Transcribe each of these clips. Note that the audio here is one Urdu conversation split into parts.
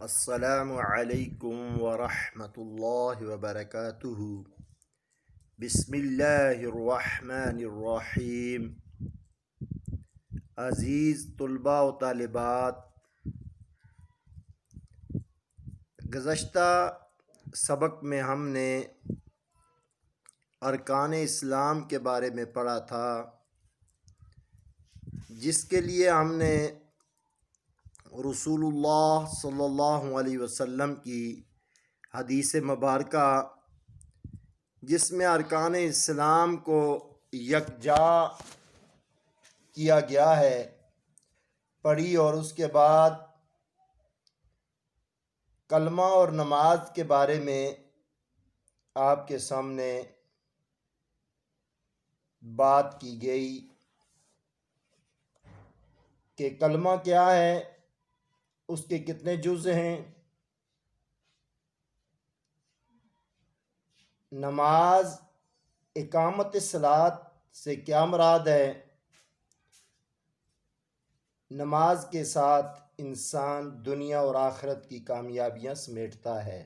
السلام علیکم ورحمۃ اللہ وبرکاتہ۔ بسم اللہ الرحمن الرحیم۔ عزیز طلباء و طالبات، گزشتہ سبق میں ہم نے ارکان اسلام کے بارے میں پڑھا تھا، جس کے لیے ہم نے رسول اللہ صلی اللہ علیہ وسلم کی حدیث مبارکہ، جس میں ارکان اسلام کو یکجا کیا گیا ہے، پڑھی، اور اس کے بعد کلمہ اور نماز کے بارے میں آپ کے سامنے بات کی گئی کہ کلمہ کیا ہے، اس کے کتنے جز ہیں، نماز اقامت صلاۃ سے کیا مراد ہے، نماز کے ساتھ انسان دنیا اور آخرت کی کامیابیاں سمیٹتا ہے۔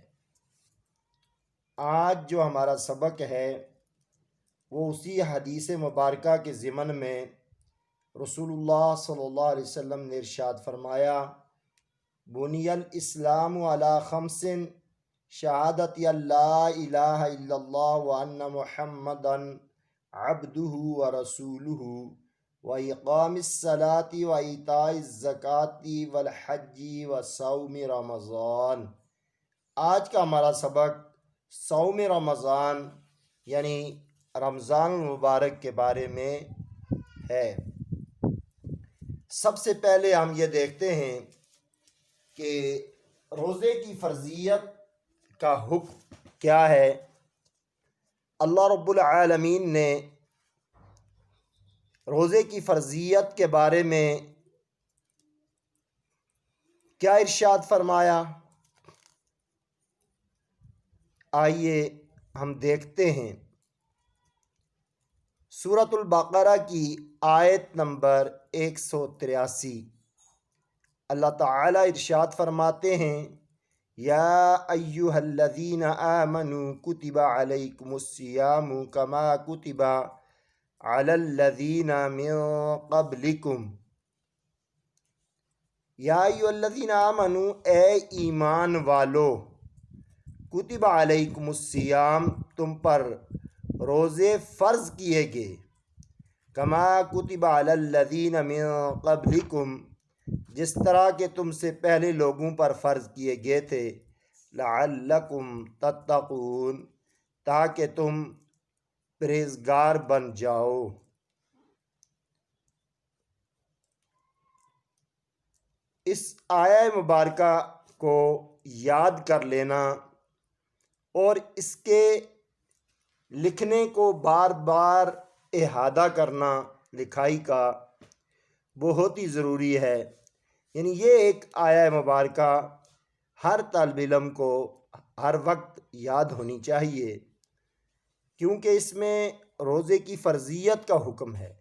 آج جو ہمارا سبق ہے وہ اسی حدیث مبارکہ کے ضمن میں رسول اللہ صلی اللہ علیہ وسلم نے ارشاد فرمایا: بنی الاسلام علی خمس، شہادت لا الہ الا اللہ وان محمدا عبدہ ورسولہ واقام الصلاۃ وایتاء الزکاۃ والحج وصوم رمضان۔ آج کا ہمارا سبق صوم رمضان یعنی رمضان المبارک کے بارے میں ہے۔ سب سے پہلے ہم یہ دیکھتے ہیں کہ روزے کی فرضیت کا حکم کیا ہے۔ اللہ رب العالمین نے روزے کی فرضیت کے بارے میں کیا ارشاد فرمایا، آئیے ہم دیکھتے ہیں۔ سورۃ البقرہ کی آیت نمبر 183، اللہ تعالی ارشاد فرماتے ہیں: یا ایھا الذین آمنوا کتب علیکم الصیام کما کتب علی الذین من قبلکم۔ یا ایھا الذین آمنوا، اے ایمان والو، کتب علیکم الصیام، تم پر روزے فرض کیے گئے، کما کتب علی الذین من قبلکم، جس طرح کہ تم سے پہلے لوگوں پر فرض کیے گئے تھے، لعلکم تتقون، تاکہ تم پرہیزگار بن جاؤ۔ اس آیہ مبارکہ کو یاد کر لینا اور اس کے لکھنے کو بار بار احاطہ کرنا لکھائی کا بہت ہی ضروری ہے۔ یعنی یہ ایک آیہ مبارکہ ہر طالب علم کو ہر وقت یاد ہونی چاہیے، کیونکہ اس میں روزے کی فرضیت کا حکم ہے۔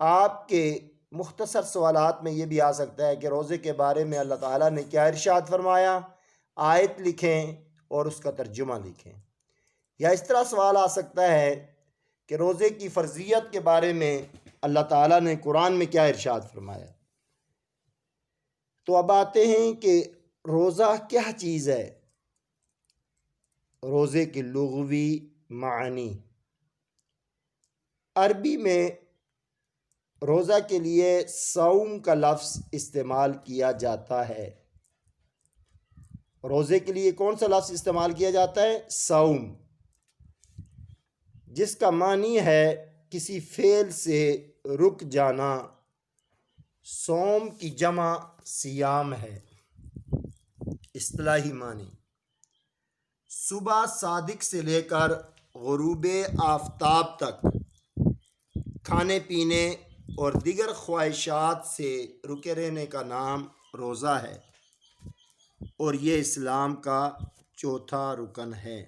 آپ کے مختصر سوالات میں یہ بھی آ سکتا ہے کہ روزے کے بارے میں اللہ تعالیٰ نے کیا ارشاد فرمایا، آیت لکھیں اور اس کا ترجمہ لکھیں۔ یا اس طرح سوال آ سکتا ہے کہ روزے کی فرضیت کے بارے میں اللہ تعالیٰ نے قرآن میں کیا ارشاد فرمایا۔ تو اب آتے ہیں کہ روزہ کیا چیز ہے۔ روزے کے لغوی معنی، عربی میں روزہ کے لیے صوم کا لفظ استعمال کیا جاتا ہے۔ روزے کے لیے کون سا لفظ استعمال کیا جاتا ہے؟ صوم، جس کا معنی ہے کسی فعل سے رک جانا۔ صوم کی جمع صیام ہے۔ اصطلاحی معنی: صبح صادق سے لے کر غروب آفتاب تک کھانے پینے اور دیگر خواہشات سے رکے رہنے کا نام روزہ ہے، اور یہ اسلام کا چوتھا رکن ہے۔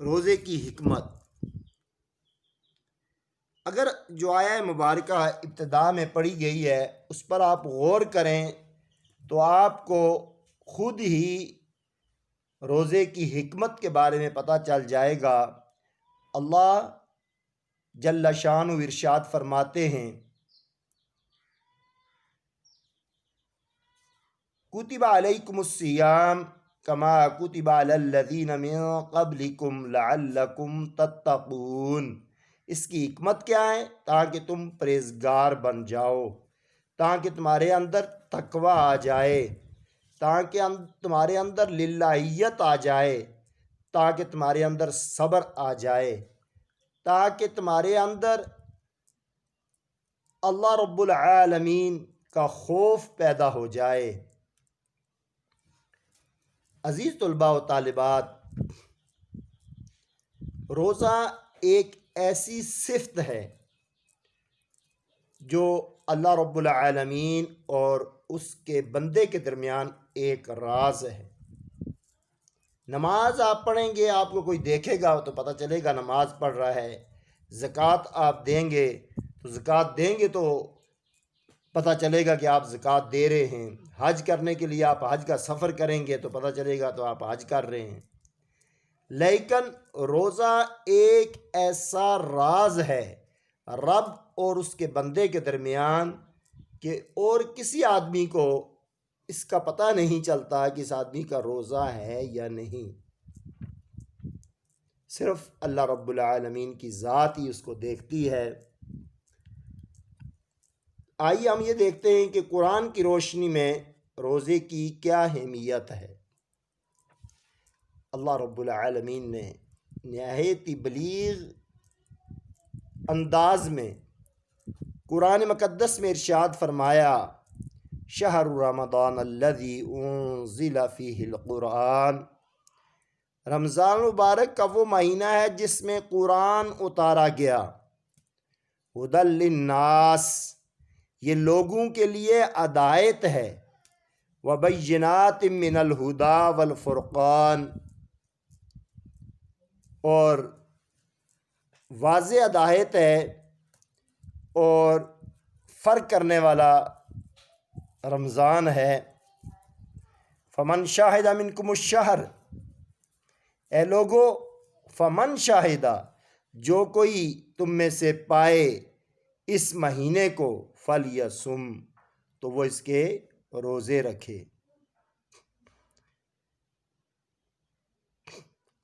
روزے کی حکمت، اگر جو آیہ مبارکہ ابتدا میں پڑھی گئی ہے اس پر آپ غور کریں تو آپ کو خود ہی روزے کی حکمت کے بارے میں پتہ چل جائے گا۔ اللہ جل شانہ ارشاد فرماتے ہیں، کتب علیکم الصیام کما کتب علی الذین من قبلکم لعلکم تتقون۔ اس کی حکمت کیا ہے؟ تاکہ تم پرہیزگار بن جاؤ، تاکہ تمہارے اندر تقوی آ جائے، تاکہ تمہارے اندر للہیت آ جائے، تاکہ تمہارے اندر صبر آ جائے، تاکہ تمہارے اندر اللہ رب العالمین کا خوف پیدا ہو جائے۔ عزیز طلباء و طالبات، روزہ ایک ایسی صفت ہے جو اللہ رب العالمین اور اس کے بندے کے درمیان ایک راز ہے۔ نماز آپ پڑھیں گے، آپ کو کوئی دیکھے گا تو پتہ چلے گا نماز پڑھ رہا ہے۔ زکوٰۃ آپ دیں گے تو زکوٰۃ دیں گے تو پتہ چلے گا کہ آپ زکوٰۃ دے رہے ہیں۔ حج کرنے کے لیے آپ حج کا سفر کریں گے تو پتہ چلے گا تو آپ حج کر رہے ہیں۔ لیکن روزہ ایک ایسا راز ہے رب اور اس کے بندے کے درمیان کہ اور کسی آدمی کو اس کا پتہ نہیں چلتا کہ اس آدمی کا روزہ ہے یا نہیں، صرف اللہ رب العالمین کی ذات ہی اس کو دیکھتی ہے۔ آئیے ہم یہ دیکھتے ہیں کہ قرآن کی روشنی میں روزے کی کیا اہمیت ہے۔ اللہ رب العالمین نے نہایت بلیغ انداز میں قرآن مقدس میں ارشاد فرمایا، شہر رمضان الذی انزل فیہ القرآن، رمضان مبارک کا وہ مہینہ ہے جس میں قرآن اتارا گیا، ھدی للناس، یہ لوگوں کے لیے ہدایت ہے، وبینات من الہدی والفرقان، اور واضح ہدایت ہے اور فرق کرنے والا رمضان ہے۔ فمن شاہد منکم الشہر، اے لوگو، فمن شاہدہ، جو کوئی تم میں سے پائے اس مہینے کو، فلیصم، تو وہ اس کے روزے رکھے۔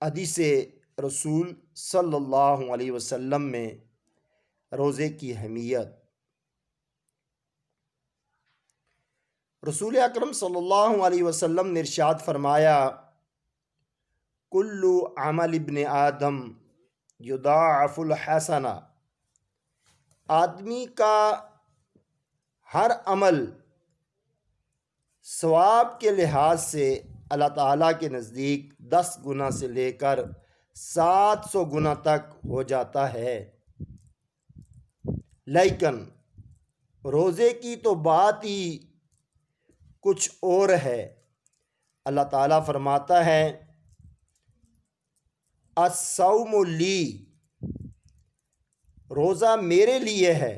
حدیث رسول صلی اللہ علیہ وسلم میں روزے کی اہمیت، رسول اکرم صلی اللہ علیہ وسلم نے ارشاد فرمایا، کل عمل ابن آدم یضاعف الحسنہ، آدمی کا ہر عمل ثواب کے لحاظ سے اللہ تعالیٰ کے نزدیک 10 گنا سے لے کر 700 گنا تک ہو جاتا ہے۔ لیکن روزے کی تو بات ہی کچھ اور ہے۔ اللہ تعالیٰ فرماتا ہے، الصوم لی، روزہ میرے لیے ہے،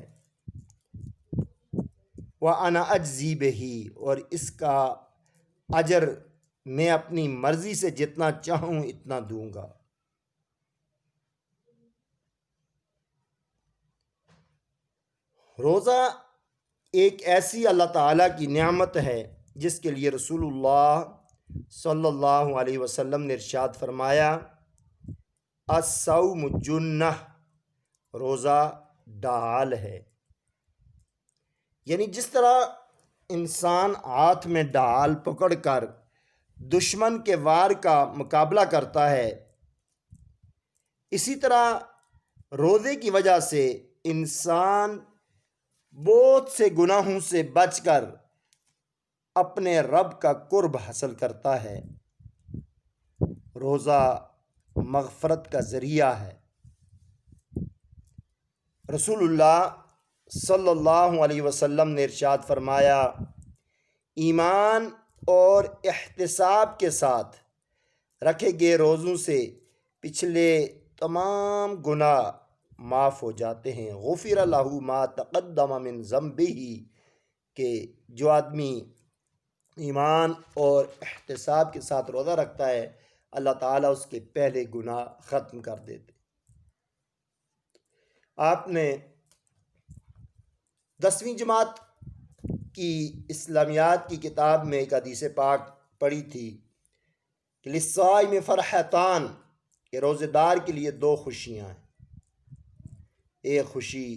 وَأَنَا أَجْزِي بِهِ، اور اس کا اجر میں اپنی مرضی سے جتنا چاہوں اتنا دوں گا۔ روزہ ایک ایسی اللہ تعالیٰ کی نعمت ہے جس کے لیے رسول اللہ صلی اللہ علیہ وسلم نے ارشاد فرمایا، الصوم جنہ، روزہ ڈھال ہے۔ یعنی جس طرح انسان ہاتھ میں ڈھال پکڑ کر دشمن کے وار کا مقابلہ کرتا ہے، اسی طرح روزے کی وجہ سے انسان بہت سے گناہوں سے بچ کر اپنے رب کا قرب حاصل کرتا ہے۔ روزہ مغفرت کا ذریعہ ہے۔ رسول اللہ صلی اللہ علیہ وسلم نے ارشاد فرمایا، ایمان اور احتساب کے ساتھ رکھے گئے روزوں سے پچھلے تمام گناہ معاف ہو جاتے ہیں۔ غفر لہ ما تقدم من ذنبہ، کہ جو آدمی ایمان اور احتساب کے ساتھ روزہ رکھتا ہے، اللہ تعالیٰ اس کے پہلے گناہ ختم کر دیتے۔ آپ نے 10ویں جماعت کی اسلامیات کی کتاب میں ایک حدیث پاک پڑھی تھی کہ للصائم فرحتان، کہ روزے دار کے لیے 2 خوشیاں ہیں۔ ایک خوشی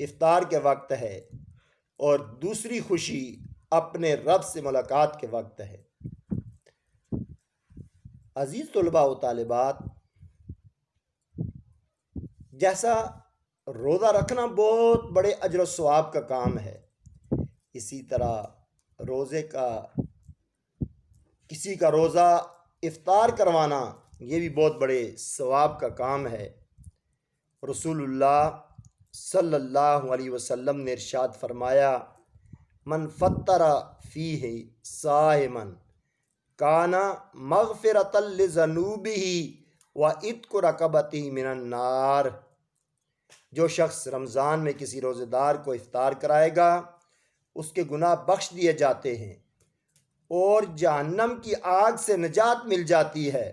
افطار کے وقت ہے اور دوسری خوشی اپنے رب سے ملاقات کے وقت ہے۔ عزیز طلباء و طالبات، جیسا روزہ رکھنا بہت بڑے اجر و ثواب کا کام ہے، اسی طرح کسی کا روزہ افطار کروانا یہ بھی بہت بڑے ثواب کا کام ہے۔ رسول اللہ صلی اللہ علیہ وسلم نے ارشاد فرمایا، من فطر فیہ صائما کان مغفرۃ لذنوبہ وعتق رقبتہ من النار۔ جو شخص رمضان میں کسی روزے دار کو افطار کرائے گا اس کے گناہ بخش دیے جاتے ہیں اور جہنم کی آگ سے نجات مل جاتی ہے،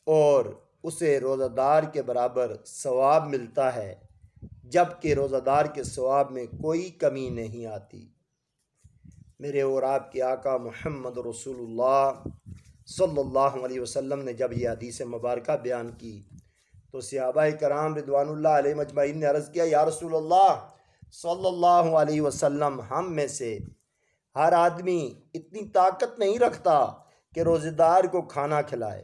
اور اسے روزہ دار کے برابر ثواب ملتا ہے، جبکہ روزہ دار کے ثواب میں کوئی کمی نہیں آتی۔ میرے اور آپ کے آقا محمد رسول اللہ صلی اللہ علیہ وسلم نے جب یہ حدیث مبارکہ بیان کی تو صحابہ کرام رضوان اللہ علیہ مجمعین نے عرض کیا، یا رسول اللہ صلی اللہ علیہ وسلم، ہم میں سے ہر آدمی اتنی طاقت نہیں رکھتا کہ روزے دار کو کھانا کھلائے،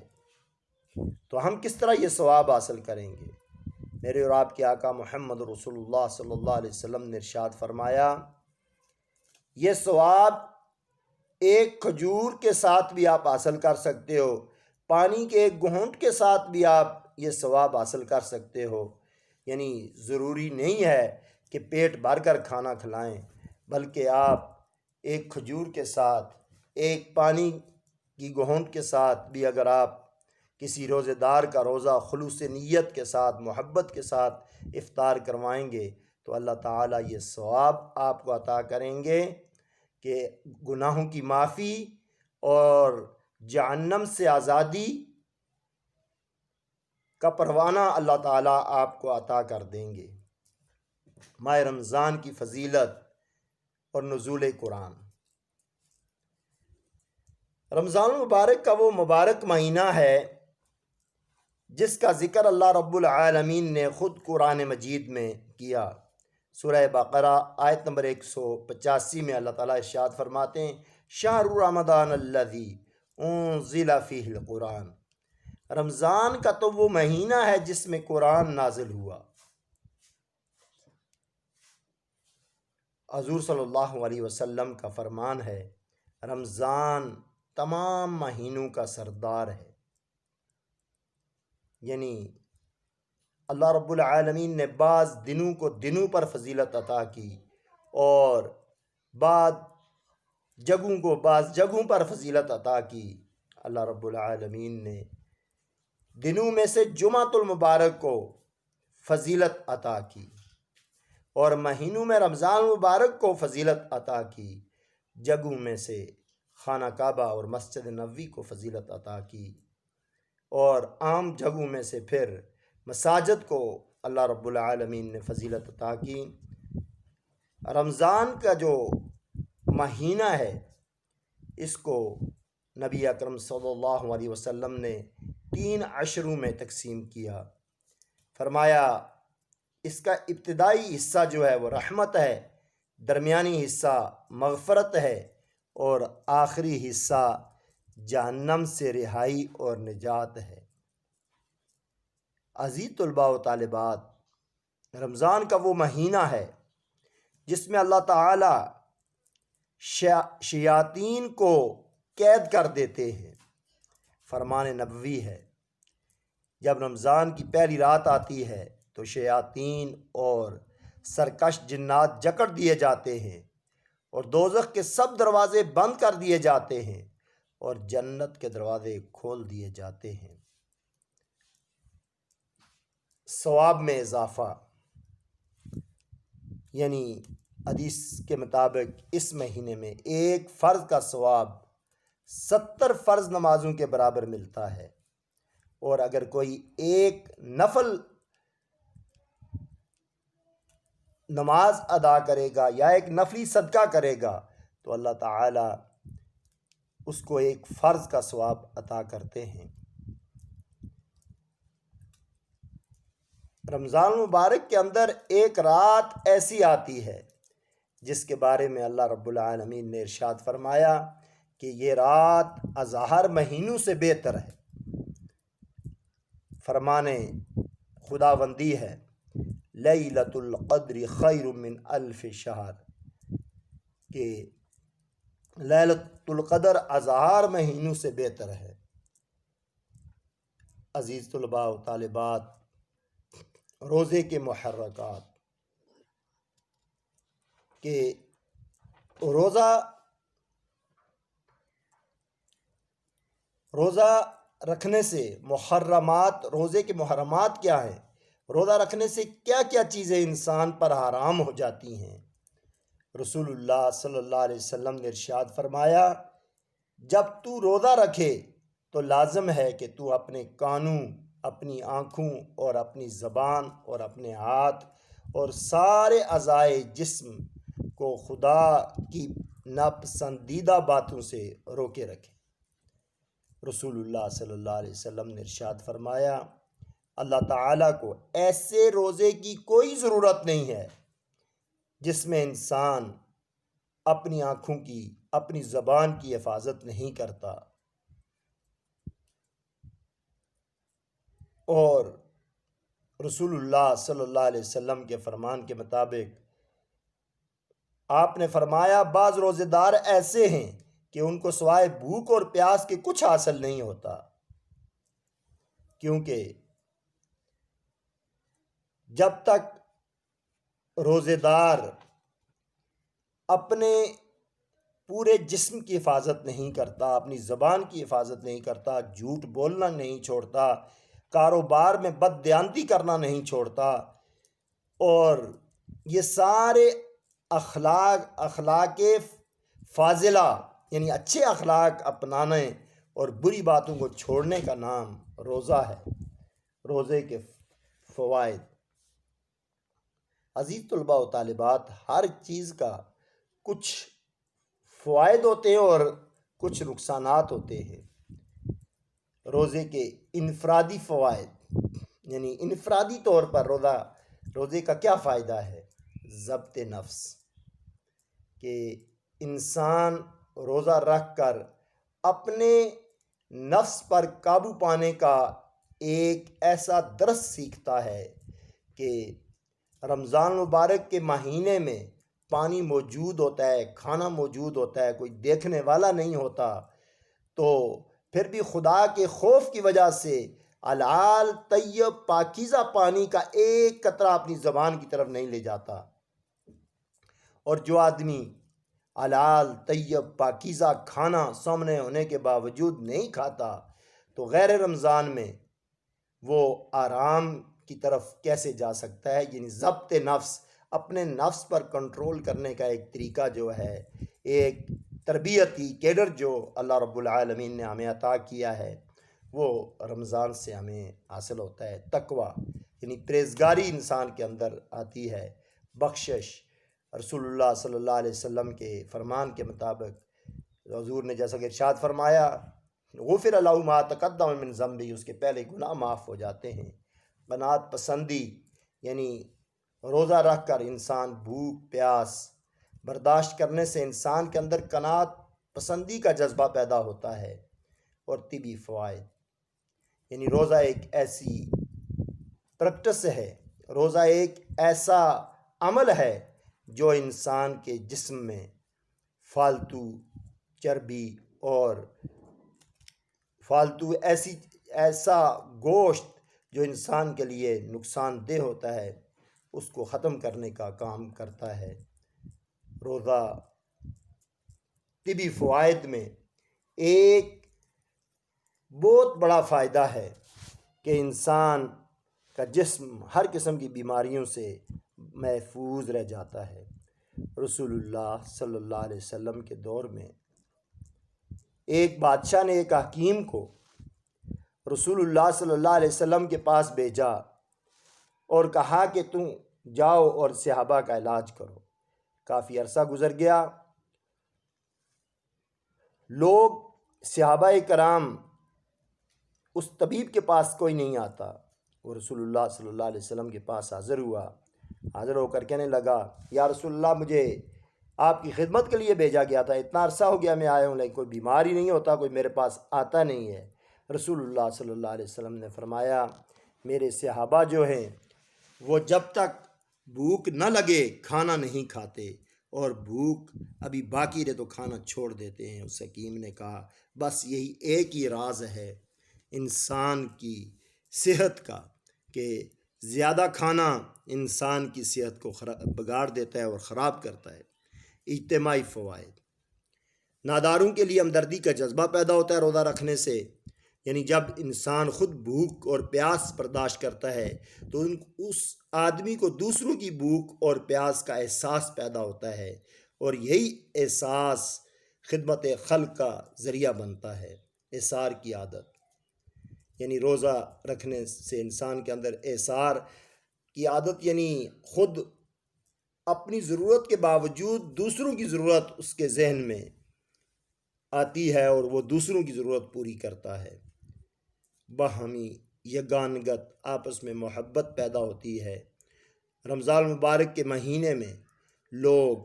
تو ہم کس طرح یہ ثواب حاصل کریں گے؟ میرے اور آپ کے آقا محمد رسول اللہ صلی اللہ علیہ وسلم نے ارشاد فرمایا، یہ ثواب ایک کھجور کے ساتھ بھی آپ حاصل کر سکتے ہو، پانی کے ایک گھونٹ کے ساتھ بھی آپ یہ ثواب حاصل کر سکتے ہو۔ یعنی ضروری نہیں ہے کہ پیٹ بھر کر کھانا کھلائیں، بلکہ آپ ایک کھجور کے ساتھ، ایک پانی کی گھونٹ کے ساتھ بھی اگر آپ کسی روزے دار کا روزہ خلوص نیت کے ساتھ، محبت کے ساتھ افطار کروائیں گے تو اللہ تعالیٰ یہ ثواب آپ کو عطا کریں گے کہ گناہوں کی معافی اور جہنم سے آزادی کا پروانہ اللہ تعالیٰ آپ کو عطا کر دیں گے۔ ماہ رمضان کی فضیلت اور نزول قرآن۔ رمضان المبارک کا وہ مبارک مہینہ ہے جس کا ذکر اللہ رب العالمین نے خود قرآن مجید میں کیا۔ سورہ بقرہ آیت نمبر 185 میں اللہ تعالیٰ ارشاد فرماتے ہیں، شہر رمضان الذی انزل فیہ القرآن۔ رمضان کا تو وہ مہینہ ہے جس میں قرآن نازل ہوا۔ حضور صلی اللہ علیہ وسلم کا فرمان ہے، رمضان تمام مہینوں کا سردار ہے۔ یعنی اللہ رب العالمین نے بعض دنوں کو دنوں پر فضیلت عطا کی اور بعض جگہوں کو بعض جگہوں پر فضیلت عطا کی۔ اللہ رب العالمین نے دنوں میں سے جمعۃ المبارک کو فضیلت عطا کی اور مہینوں میں رمضان المبارک کو فضیلت عطا کی، جگہوں میں سے خانہ کعبہ اور مسجد نبوی کو فضیلت عطا کی، اور عام جگہوں میں سے پھر مساجد کو اللہ رب العالمین نے فضیلت عطا کی۔ رمضان کا جو مہینہ ہے اس کو نبی اکرم صلی اللہ علیہ وسلم نے 3 عشروں میں تقسیم کیا۔ فرمایا اس کا ابتدائی حصہ جو ہے وہ رحمت ہے، درمیانی حصہ مغفرت ہے اور آخری حصہ جہنم سے رہائی اور نجات ہے۔ عزیز طلباء و طالبات، رمضان کا وہ مہینہ ہے جس میں اللہ تعالی شیاطین کو قید کر دیتے ہیں۔ فرمان نبوی ہے، جب رمضان کی پہلی رات آتی ہے تو شیاطین اور سرکش جنات جکڑ دیے جاتے ہیں اور دوزخ کے سب دروازے بند کر دیے جاتے ہیں اور جنت کے دروازے کھول دیے جاتے ہیں۔ ثواب میں اضافہ، یعنی حدیث کے مطابق اس مہینے میں ایک فرض کا ثواب 70 فرض نمازوں کے برابر ملتا ہے، اور اگر کوئی ایک نفل نماز ادا کرے گا یا ایک نفلی صدقہ کرے گا تو اللہ تعالی اس کو ایک فرض کا ثواب عطا کرتے ہیں۔ رمضان مبارک کے اندر ایک رات ایسی آتی ہے جس کے بارے میں اللہ رب العالمین نے ارشاد فرمایا کہ یہ رات ازہر مہینوں سے بہتر ہے۔ فرمان خداوندی ہے لیلۃ القدر خیر من الف شہر، کہ لیلۃ القدر ازہر مہینوں سے بہتر ہے۔ عزیز طلباء و طالبات، روزے کے محرکات کہ روزہ رکھنے سے محرمات، روزے کے محرمات کیا ہیں؟ روزہ رکھنے سے کیا کیا چیزیں انسان پر حرام ہو جاتی ہیں؟ رسول اللہ صلی اللہ علیہ وسلم نے ارشاد فرمایا، جب تو روزہ رکھے تو لازم ہے کہ تو اپنے کانوں، اپنی آنکھوں اور اپنی زبان اور اپنے ہاتھ اور سارے اعضائے جسم کو خدا کی ناپسندیدہ باتوں سے روکے رکھے۔ رسول اللہ صلی اللہ علیہ وسلم نے ارشاد فرمایا، اللہ تعالیٰ کو ایسے روزے کی کوئی ضرورت نہیں ہے جس میں انسان اپنی آنکھوں کی، اپنی زبان کی حفاظت نہیں کرتا، اور رسول اللہ صلی اللہ علیہ وسلم کے فرمان کے مطابق آپ نے فرمایا، بعض روزے دار ایسے ہیں کہ ان کو سوائے بھوک اور پیاس کے کچھ حاصل نہیں ہوتا، کیونکہ جب تک روزے دار اپنے پورے جسم کی حفاظت نہیں کرتا، اپنی زبان کی حفاظت نہیں کرتا، جھوٹ بولنا نہیں چھوڑتا، کاروبار میں بددیانتی کرنا نہیں چھوڑتا، اور یہ سارے اخلاق فاضلہ یعنی اچھے اخلاق اپنانے اور بری باتوں کو چھوڑنے کا نام روزہ ہے۔ روزے کے فوائد، عزیز طلباء و طالبات، ہر چیز کا کچھ فوائد ہوتے ہیں اور کچھ نقصانات ہوتے ہیں۔ روزے کے انفرادی فوائد، یعنی انفرادی طور پر روزے کا کیا فائدہ ہے؟ ضبط نفس، کہ انسان روزہ رکھ کر اپنے نفس پر قابو پانے کا ایک ایسا درس سیکھتا ہے کہ رمضان مبارک کے مہینے میں پانی موجود ہوتا ہے، کھانا موجود ہوتا ہے، کوئی دیکھنے والا نہیں ہوتا، تو پھر بھی خدا کے خوف کی وجہ سے حلال طیب پاکیزہ پانی کا ایک قطرہ اپنی زبان کی طرف نہیں لے جاتا، اور جو آدمی حلال طیب پاکیزہ کھانا سامنے ہونے کے باوجود نہیں کھاتا تو غیر رمضان میں وہ آرام کی طرف کیسے جا سکتا ہے؟ یعنی ضبط نفس، اپنے نفس پر کنٹرول کرنے کا ایک طریقہ جو ہے، ایک تربیتی کیڈر جو اللہ رب العالمین نے ہمیں عطا کیا ہے، وہ رمضان سے ہمیں حاصل ہوتا ہے۔ تقوی یعنی پرہیزگاری انسان کے اندر آتی ہے، بخشش۔ رسول اللہ صلی اللہ علیہ وسلم کے فرمان کے مطابق حضور نے جیسا کہ ارشاد فرمایا، غفر له ما تقدم من ذنبہ، اس کے پہلے گناہ معاف ہو جاتے ہیں۔ قناعت پسندی یعنی روزہ رکھ کر انسان بھوک پیاس برداشت کرنے سے انسان کے اندر قناعت پسندی کا جذبہ پیدا ہوتا ہے۔ اور طبی فوائد، یعنی روزہ ایک ایسی پریکٹس ہے، روزہ ایک ایسا عمل ہے جو انسان کے جسم میں فالتو چربی اور فالتو ایسا گوشت جو انسان کے لیے نقصان دہ ہوتا ہے، اس کو ختم کرنے کا کام کرتا ہے۔ روزہ طبی فوائد میں ایک بہت بڑا فائدہ ہے کہ انسان کا جسم ہر قسم کی بیماریوں سے محفوظ رہ جاتا ہے۔ رسول اللہ صلی اللہ علیہ وسلم کے دور میں ایک بادشاہ نے ایک حکیم کو رسول اللہ صلی اللہ علیہ وسلم کے پاس بھیجا اور کہا کہ تم جاؤ اور صحابہ کا علاج کرو۔ کافی عرصہ گزر گیا، لوگ صحابہ کرام اس طبیب کے پاس کوئی نہیں آتا۔ وہ رسول اللہ صلی اللہ علیہ وسلم کے پاس حاضر ہوا، حاضر ہو کر کہنے لگا یا رسول اللہ مجھے آپ کی خدمت کے لیے بھیجا گیا تھا، اتنا عرصہ ہو گیا میں آیا ہوں لیکن کوئی بیمار ہی نہیں ہوتا، کوئی میرے پاس آتا نہیں ہے۔ رسول اللہ صلی اللہ علیہ وسلم نے فرمایا میرے صحابہ جو ہیں وہ جب تک بھوک نہ لگے کھانا نہیں کھاتے، اور بھوک ابھی باقی رہے تو کھانا چھوڑ دیتے ہیں۔ اس حکیم نے کہا بس یہی ایک ہی راز ہے انسان کی صحت کا کہ زیادہ کھانا انسان کی صحت کو بگاڑ دیتا ہے اور خراب کرتا ہے۔ اجتماعی فوائد: ناداروں کے لیے ہمدردی کا جذبہ پیدا ہوتا ہے روزہ رکھنے سے، یعنی جب انسان خود بھوک اور پیاس برداشت کرتا ہے تو اس آدمی کو دوسروں کی بھوک اور پیاس کا احساس پیدا ہوتا ہے، اور یہی احساس خدمت خلق کا ذریعہ بنتا ہے۔ احسار کی عادت، یعنی روزہ رکھنے سے انسان کے اندر احسار کی عادت، یعنی خود اپنی ضرورت کے باوجود دوسروں کی ضرورت اس کے ذہن میں آتی ہے اور وہ دوسروں کی ضرورت پوری کرتا ہے۔ باہمی یگانگت، آپس میں محبت پیدا ہوتی ہے۔ رمضان المبارک کے مہینے میں لوگ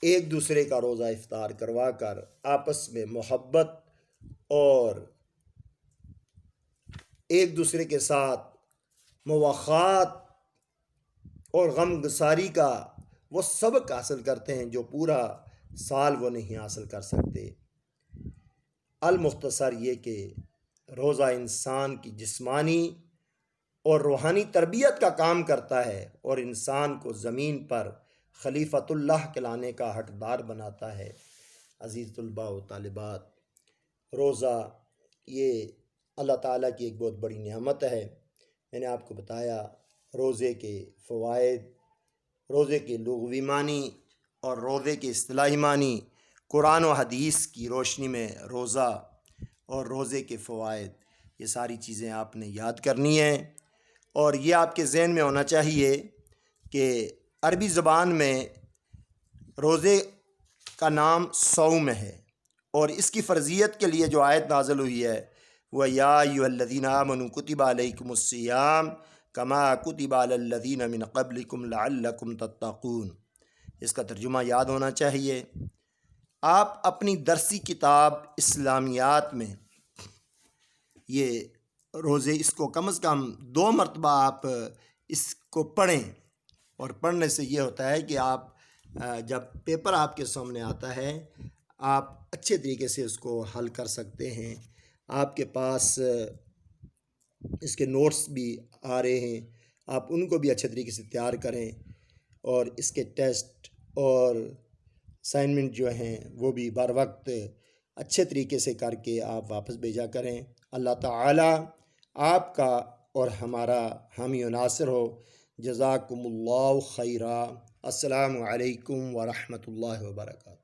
ایک دوسرے کا روزہ افطار کروا کر آپس میں محبت اور ایک دوسرے کے ساتھ مواخات اور غم گساری کا وہ سبق حاصل کرتے ہیں جو پورا سال وہ نہیں حاصل کر سکتے۔ المختصر یہ کہ روزہ انسان کی جسمانی اور روحانی تربیت کا کام کرتا ہے اور انسان کو زمین پر خلیفۃ اللہ کہلانے کا حقدار بناتا ہے۔ عزیز طلباء و طالبات، روزہ یہ اللہ تعالیٰ کی ایک بہت بڑی نعمت ہے۔ میں نے آپ کو بتایا روزے کے فوائد، روزے کے لغوی معنی اور روزے کے اصطلاحی معنی، قرآن و حدیث کی روشنی میں روزہ اور روزے کے فوائد، یہ ساری چیزیں آپ نے یاد کرنی ہیں، اور یہ آپ کے ذہن میں ہونا چاہیے کہ عربی زبان میں روزے کا نام صوم ہے، اور اس کی فرضیت کے لیے جو آیت نازل ہوئی ہے وہ یا ایھا الذین آمنوا کتب علیکم الصیام کما کتب علی الذین من قبلکم لعلکم تتقون۔ اس کا ترجمہ یاد ہونا چاہیے۔ آپ اپنی درسی کتاب اسلامیات میں یہ روزے اس کو کم از کم 2 مرتبہ آپ اس کو پڑھیں، اور پڑھنے سے یہ ہوتا ہے کہ آپ جب پیپر آپ کے سامنے آتا ہے آپ اچھے طریقے سے اس کو حل کر سکتے ہیں۔ آپ کے پاس اس کے نوٹس بھی آ رہے ہیں، آپ ان کو بھی اچھے طریقے سے تیار کریں، اور اس کے ٹیسٹ اور اسائنمنٹ جو ہیں وہ بھی بر وقت اچھے طریقے سے کر کے آپ واپس بھیجا کریں۔ اللہ تعالیٰ آپ کا اور ہمارا حامی و ناصر ہو۔ جزاکم اللہ خیرا۔ السلام علیکم ورحمۃ اللہ وبرکاتہ۔